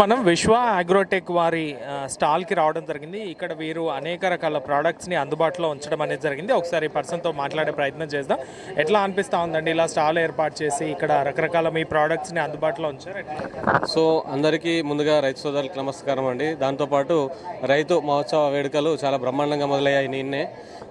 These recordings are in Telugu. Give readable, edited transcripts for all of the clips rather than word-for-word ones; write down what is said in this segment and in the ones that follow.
మనం విశ్వ అగ్రోటెక్ వారి స్టాల్కి రావడం జరిగింది. ఇక్కడ వీరు అనేక రకాల ప్రోడక్ట్స్ని అందుబాటులో ఉంచడం అనేది జరిగింది. ఒకసారి ఈ పర్సన్తో మాట్లాడే ప్రయత్నం చేద్దాం. ఎట్లా అనిపిస్తూ ఉందండి ఇలా స్టాల్ ఏర్పాటు చేసి ఇక్కడ రకరకాల మీ ప్రోడక్ట్స్ని అందుబాటులో ఉంచారు? సో అందరికీ ముందుగా రైతు సోదరులకు నమస్కారం అండి. దాంతోపాటు రైతు మహోత్సవ వేడుకలు చాలా బ్రహ్మాండంగా మొదలయ్యాయి నిన్నే.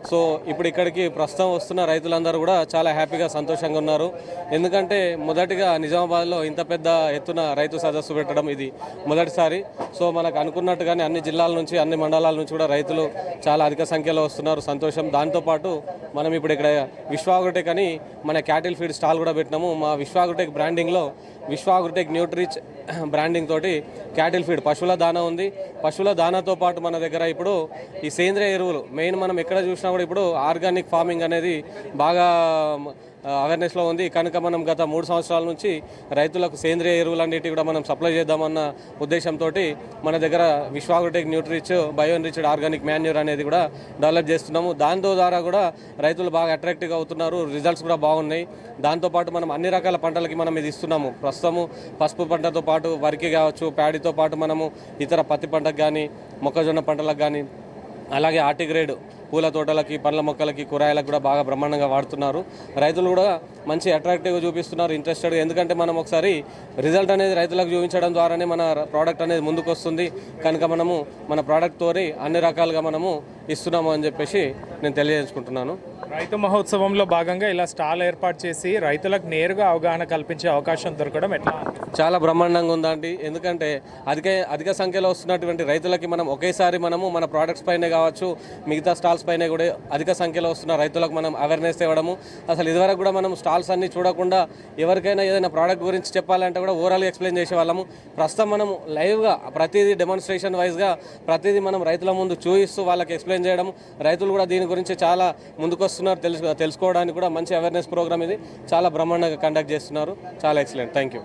సో ఇప్పుడు ఇక్కడికి ప్రస్తుతం వస్తున్న రైతులందరూ కూడా చాలా హ్యాపీగా సంతోషంగా ఉన్నారు. ఎందుకంటే మొదటిగా నిజామాబాద్లో ఇంత పెద్ద ఎత్తున రైతు సదస్సు పెట్టడం ఇది మొదటిసారి. సో మనకు అనుకున్నట్టుగానే అన్ని జిల్లాల నుంచి అన్ని మండలాల నుంచి కూడా రైతులు చాలా అధిక సంఖ్యలో వస్తున్నారు, సంతోషం. దాంతోపాటు మనం ఇప్పుడు ఇక్కడ విశ్వాగ్రోటెక్ అని మన క్యాటిల్ ఫీడ్ స్టాల్ కూడా పెట్టినాము. మా విశ్వాగ్రోటెక్ బ్రాండింగ్లో విశ్వాగ్రోటెక్ న్యూట్రిచ్ బ్రాండింగ్ తోటి క్యాటిల్ ఫీడ్ పశువుల దానా ఉంది. పశువుల దానాతో పాటు మన దగ్గర ఇప్పుడు ఈ సేంద్రియ ఎరువులు మెయిన్ మనం ఎక్కడ చూసినా కూడా ఇప్పుడు ఆర్గానిక్ ఫార్మింగ్ అనేది బాగా అవేర్నెస్లో ఉంది కనుక మనం గత 3 సంవత్సరాల నుంచి రైతులకు సేంద్రియ ఎరువులన్నిటి కూడా మనం సప్లై చేద్దామన్న ఉద్దేశంతో మన దగ్గర విశ్వాగ్రోటెక్ న్యూట్రిచ్ బయో ఎన్రిచ్డ్ ఆర్గానిక్ మాన్యూర్ అనేది కూడా డెవలప్ చేస్తున్నాము. దాంతో ద్వారా కూడా రైతులు బాగా అట్రాక్టివ్గా అవుతున్నారు, రిజల్ట్స్ కూడా బాగున్నాయి. దాంతోపాటు మనం అన్ని రకాల పంటలకి మనం ఇది ఇస్తున్నాము. ప్రస్తుతము పసుపు పంటతో పాటు వరికి కావచ్చు, ప్యాడీతో పాటు మనము ఇతర పత్తి పంటకు కానీ మొక్కజొన్న పంటలకు కానీ అలాగే ఆర్టిగ్రేడ్ పూల తోటలకి, పండ్ల మొక్కలకి, కూరగాయలకు కూడా బాగా బ్రహ్మాండంగా వాడుతున్నారు. రైతులు కూడా మంచి అట్రాక్టివ్గా చూపిస్తున్నారు, ఇంట్రెస్టెడ్. ఎందుకంటే మనం ఒకసారి రిజల్ట్ అనేది రైతులకు చూపించడం ద్వారానే మన ప్రోడక్ట్ అనేది ముందుకు వస్తుంది. కనుక మనము మన ప్రోడక్ట్ తోని అన్ని రకాలుగా మనము ఇస్తున్నాము అని చెప్పేసి నేను తెలియజేసుకుంటున్నాను. రైతు మహోత్సవంలో భాగంగా ఇలా స్టాల్ ఏర్పాటు చేసి రైతులకు నేరుగా అవగాహన కల్పించే అవకాశం దొరకడం ఎట్లా? చాలా బ్రహ్మాండంగా ఉందండి. ఎందుకంటే అధిక సంఖ్యలో వస్తున్నటువంటి రైతులకి మనం ఒకేసారి మనము మన ప్రోడక్ట్స్ పైనే కావచ్చు, మిగతా స్టాల్స్ పైన కూడా అధిక సంఖ్యలో వస్తున్న రైతులకు మనం అవేర్నెస్ ఇవ్వడము. అసలు ఇదివరకు కూడా మనం స్టాల్స్ అన్ని చూడకుండా ఎవరికైనా ఏదైనా ప్రోడక్ట్ గురించి చెప్పాలంటే కూడా ఓవరాల్గా ఎక్స్ప్లెయిన్ చేసేవాళ్ళము. ప్రస్తుతం మనం లైవ్గా ప్రతిదీ డెమాన్స్ట్రేషన్ వైజ్గా ప్రతిదీ మనం రైతుల ముందు చూపిస్తూ వాళ్ళకి ఎక్స్ప్లెయిన్ చేయడం. రైతులు కూడా దీని గురించి చాలా ముందుకు వస్తున్నారు, తెలుసుకోవడానికి కూడా మంచి అవేర్నెస్ ప్రోగ్రామ్ ఇది. చాలా బ్రహ్మాండంగా కండక్ట్ చేస్తున్నారు. చాలా ఎక్సలెంట్. Thank you.